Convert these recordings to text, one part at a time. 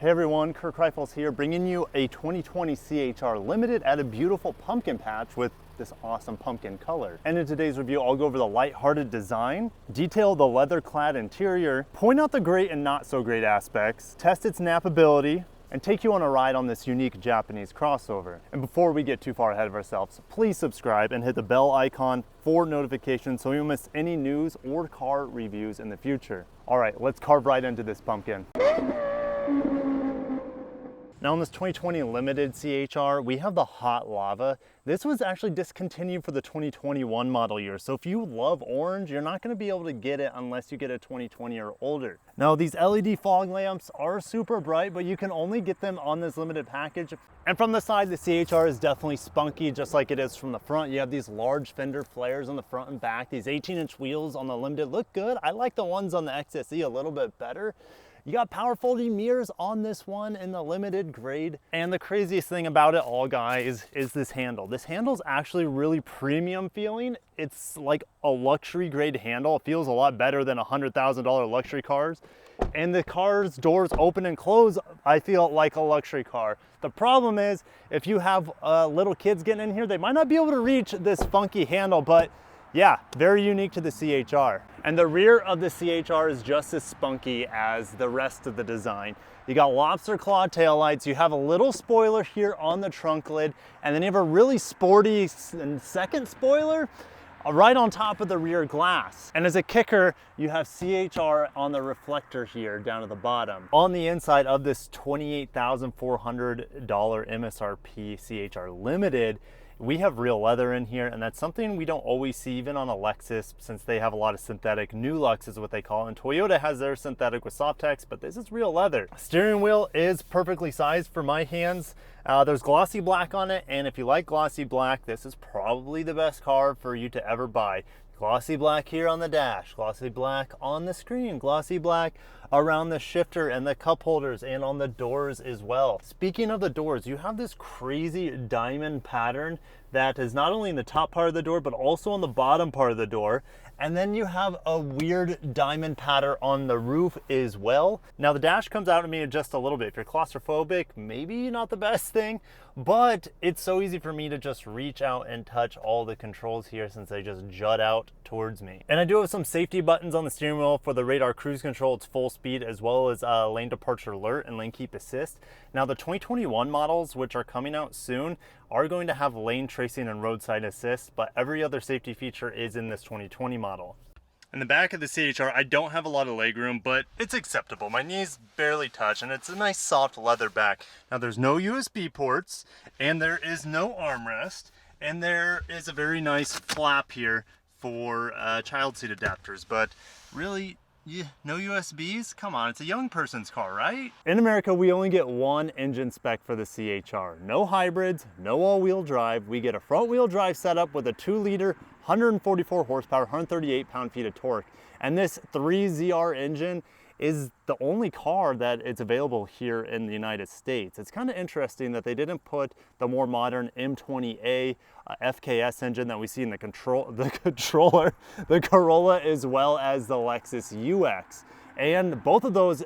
Hey everyone, Kirk Reifels here, bringing you a 2020 CHR Limited at a beautiful pumpkin patch with this awesome pumpkin color. And in today's review, I'll go over the lighthearted design, detail the leather-clad interior, point out the great and not so great aspects, test its napability, and take you on a ride on this unique Japanese crossover. And before we get too far ahead of ourselves, please subscribe and hit the bell icon for notifications so you don't miss any news or car reviews in the future. All right, let's carve right into this pumpkin. Now on this 2020 Limited CHR, we have the Hot Lava. This was actually discontinued for the 2021 model year. So if you love orange, you're not gonna be able to get it unless you get a 2020 or older. Now these LED fog lamps are super bright, but you can only get them on this limited package. And from the side, the CHR is definitely spunky, just like it is from the front. You have these large fender flares on the front and back. These 18-inch wheels on the Limited look good. I like the ones on the XSE a little bit better. You got power folding mirrors on this one in the Limited grade. And the craziest thing about it all, guys, is this handle. This handle is actually really premium feeling. It's like a luxury grade handle. It feels a lot better than $100,000 luxury cars. And the car's doors open and close, I feel like a luxury car. The problem is, if you have little kids getting in here, they might not be able to reach this funky handle, but yeah, very unique to the CHR. And the rear of the CHR is just as spunky as the rest of the design. You got lobster claw taillights, you have a little spoiler here on the trunk lid, and then you have a really sporty second spoiler right on top of the rear glass. And as a kicker, you have CHR on the reflector here down at the bottom. On the inside of this $28,400 MSRP CHR Limited, we have real leather in here, and that's something we don't always see even on a Lexus, since they have a lot of synthetic. New Lux is what they call it, and Toyota has their synthetic with Softex, but this is real leather. Steering wheel is perfectly sized for my hands. There's glossy black on it, and if you like glossy black, this is probably the best car for you to ever buy. Glossy black here on the dash, glossy black on the screen, glossy black around the shifter and the cup holders and on the doors as well. Speaking of the doors, you have this crazy diamond pattern that is not only in the top part of the door, but also on the bottom part of the door. And then you have a weird diamond pattern on the roof as well. Now the dash comes out at me in just a little bit. If you're claustrophobic, maybe not the best thing, but it's so easy for me to just reach out and touch all the controls here since they just jut out towards me. And I do have some safety buttons on the steering wheel for the radar cruise control. It's full speed, as well as lane departure alert and lane keep assist. Now the 2021 models, which are coming out soon, are going to have lane tracing and roadside assist, but every other safety feature is in this 2020 model. In the back of the CHR, I don't have a lot of legroom, but it's acceptable. My knees barely touch, and it's a nice soft leather back. Now there's no USB ports, and there is no armrest, and there is a very nice flap here for child seat adapters, but really, yeah, no USBs? Come on, it's a young person's car, right? In America, we only get one engine spec for the CHR. No hybrids, no all-wheel drive. We get a front-wheel drive setup with a 2-liter, 144 horsepower, 138 pound-feet of torque. And this 3ZR engine is the only car that it's available here in the United States. It's kind of interesting that they didn't put the more modern M20A FKS engine that we see in the Corolla, as well as the Lexus UX. And both of those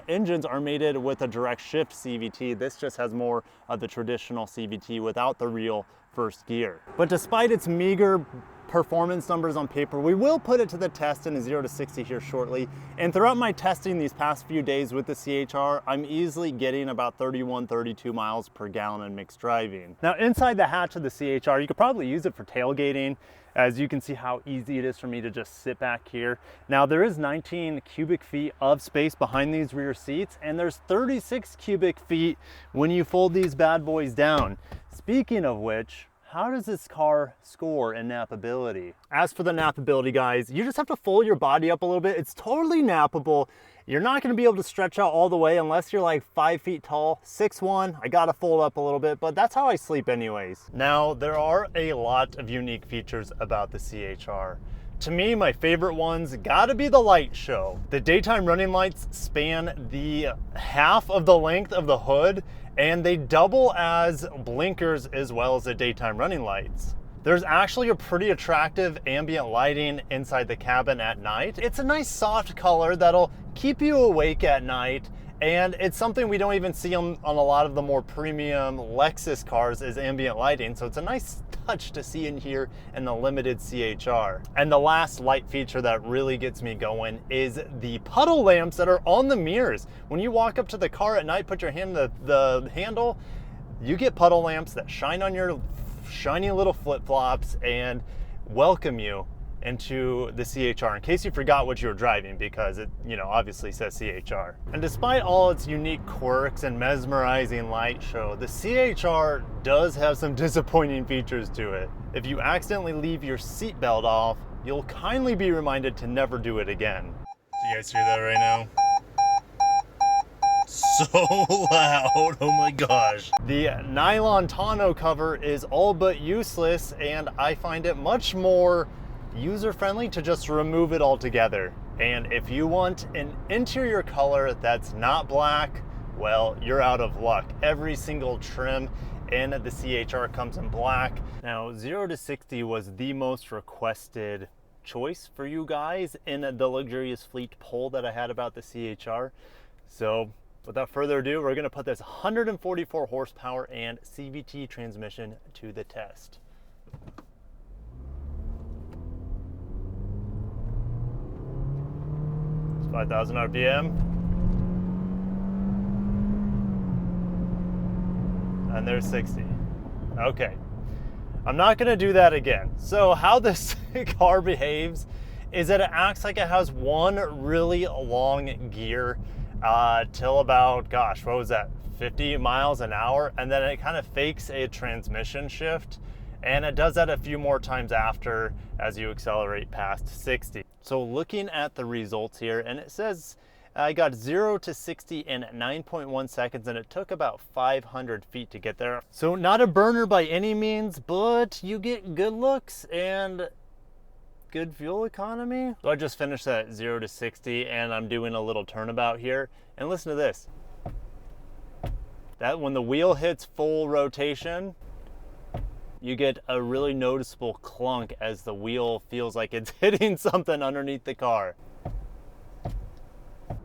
engines are mated with a direct shift CVT. This just has more of the traditional CVT without the real first gear. But despite its meager performance numbers on paper, we will put it to the test in a 0 to 60 here shortly. And throughout my testing these past few days with the CHR, I'm easily getting about 31, 32 miles per gallon in mixed driving. Now inside the hatch of the CHR, you could probably use it for tailgating. As you can see how easy it is for me to just sit back here. Now there is 19 cubic feet of space behind these rear seats, and there's 36 cubic feet when you fold these bad boys down. Speaking of which, how does this car score in napability? As for the napability, guys, you just have to fold your body up a little bit. It's totally nappable. You're not gonna be able to stretch out all the way unless you're like 5 feet tall, 6'1". I gotta fold up a little bit, but that's how I sleep anyways. Now, there are a lot of unique features about the CHR. To me, my favorite ones gotta be the light show. The daytime running lights span the half of the length of the hood, and they double as blinkers as well as the daytime running lights. There's actually a pretty attractive ambient lighting inside the cabin at night. It's a nice soft color that'll keep you awake at night, And it's something we don't even see on a lot of the more premium Lexus cars is ambient lighting. So it's a nice touch to see in here in the limited CHR. And the last light feature that really gets me going is the puddle lamps that are on the mirrors. When you walk up to the car at night, put your hand on the handle, you get puddle lamps that shine on your shiny little flip-flops and welcome you into the CHR in case you forgot what you were driving, because it, you know, obviously says CHR. And despite all its unique quirks and mesmerizing light show, the CHR does have some disappointing features to it. If you accidentally leave your seatbelt off, you'll kindly be reminded to never do it again. Do you guys hear that right now? So loud, oh my gosh. The nylon tonneau cover is all but useless, and I find it much more user-friendly to just remove it altogether. And if you want an interior color that's not black, well, you're out of luck. Every single trim in the CHR comes in black. Now, 0 to 60 was the most requested choice for you guys in the Luxurious Fleet poll that I had about the CHR. So without further ado, we're gonna put this 144 horsepower and CVT transmission to the test. 5,000 RPM. And there's 60. Okay. I'm not gonna do that again. So how this car behaves is that it acts like it has one really long gear till about, gosh, what was that? 50 miles an hour. And then it kind of fakes a transmission shift. And it does that a few more times after as you accelerate past 60. So looking at the results here, and it says I got 0 to 60 in 9.1 seconds, and it took about 500 feet to get there. So not a burner by any means, but you get good looks and good fuel economy. So I just finished that 0 to 60, and I'm doing a little turnabout here. And listen to this. That when the wheel hits full rotation, you get a really noticeable clunk as the wheel feels like it's hitting something underneath the car.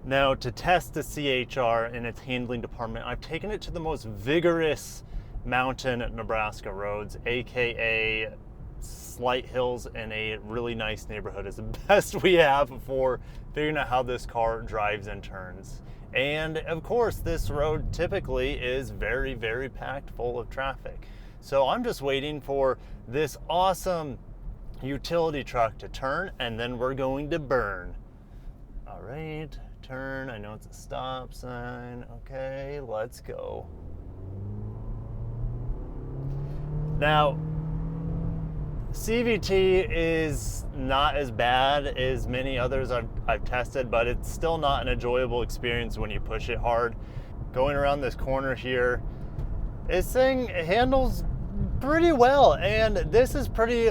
Now, to test the CHR in its handling department, I've taken it to the most vigorous mountain Nebraska roads, aka slight hills in a really nice neighborhood is the best we have for figuring out how this car drives and turns. And of course, this road typically is very, very packed full of traffic. So I'm just waiting for this awesome utility truck to turn, and then we're going to burn. All right, turn. I know it's a stop sign. Okay, let's go. Now, CVT is not as bad as many others I've tested, but it's still not an enjoyable experience when you push it hard. Going around this corner here, this thing handles pretty well, and this is pretty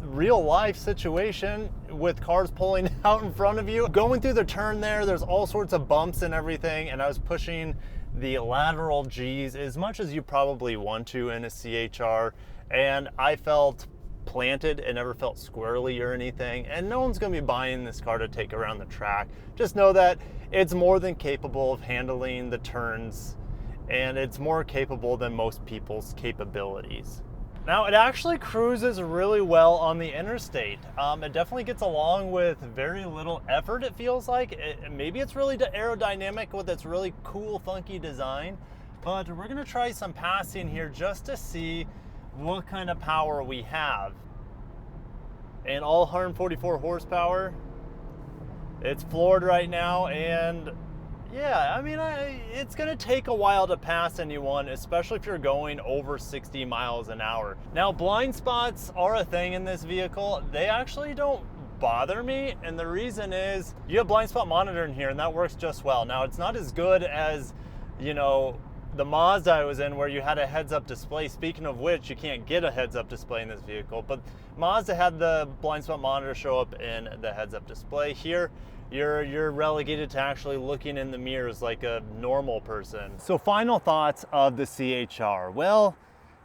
real life situation with cars pulling out in front of you. Going through the turn there's all sorts of bumps and everything, and I was pushing the lateral G's as much as you probably want to in a CHR, and I felt planted. It never felt squirrely or anything, and no one's going to be buying this car to take around the track. Just know that it's more than capable of handling the turns, and it's more capable than most people's capabilities. Now, it actually cruises really well on the interstate. It definitely gets along with very little effort, it feels like. Maybe it's really aerodynamic with its really cool, funky design, but we're gonna try some passing here just to see what kind of power we have. And all 144 horsepower. It's floored right now, and yeah, I mean, it's gonna take a while to pass anyone, especially if you're going over 60 miles an hour. Now, blind spots are a thing in this vehicle. They actually don't bother me, and the reason is you have blind spot monitoring here, and that works just well. Now, it's not as good as, you know, the Mazda I was in where you had a heads-up display. Speaking of which, you can't get a heads-up display in this vehicle, but Mazda had the blind spot monitor show up in the heads-up display. Here, you're relegated to actually looking in the mirrors like a normal person. So final thoughts of the CHR. Well,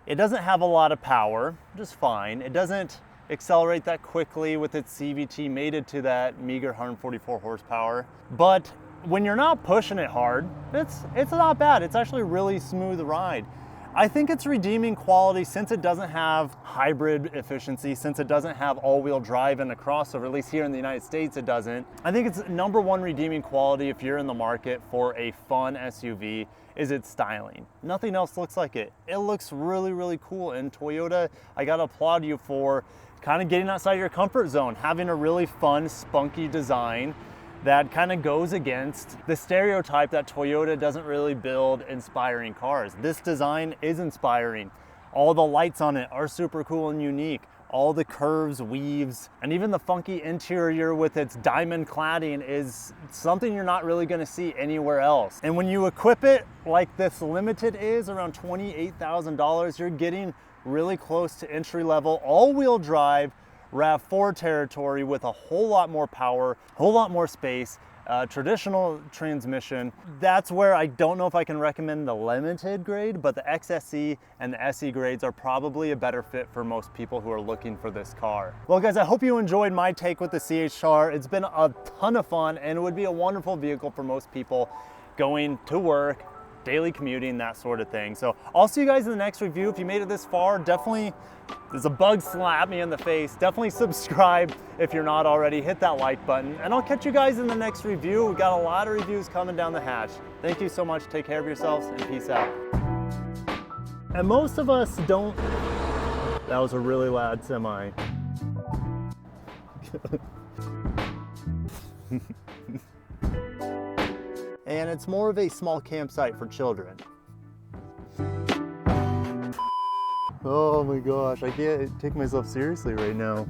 it doesn't have a lot of power, just fine. It doesn't accelerate that quickly with its CVT mated to that meager 144 horsepower. But when you're not pushing it hard, it's not bad. It's actually a really smooth ride. I think it's redeeming quality since it doesn't have hybrid efficiency, since it doesn't have all-wheel drive in a crossover, at least here in the United States it doesn't. I think it's #1 redeeming quality if you're in the market for a fun SUV is its styling. Nothing else looks like it. It looks really, really cool. And Toyota, I gotta applaud you for kind of getting outside your comfort zone, having a really fun, spunky design that kind of goes against the stereotype that Toyota doesn't really build inspiring cars. This design is inspiring. All the lights on it are super cool and unique. All the curves, weaves, and even the funky interior with its diamond cladding is something you're not really gonna see anywhere else. And when you equip it like this Limited is, around $28,000, you're getting really close to entry-level all-wheel drive RAV4 territory with a whole lot more power, a whole lot more space, traditional transmission. That's where I don't know if I can recommend the Limited grade, but the XSE and the SE grades are probably a better fit for most people who are looking for this car. Well guys, I hope you enjoyed my take with the CHR. It's been a ton of fun and it would be a wonderful vehicle for most people going to work, daily commuting, that sort of thing. So I'll see you guys in the next review. If you made it this far, definitely, there's a bug slap me in the face. Definitely subscribe if you're not already. Hit that like button and I'll catch you guys in the next review. We got a lot of reviews coming down the hatch. Thank you so much. Take care of yourselves and peace out. And most of us don't. That was a really loud semi. And it's more of a small campsite for children. Oh my gosh, I can't take myself seriously right now.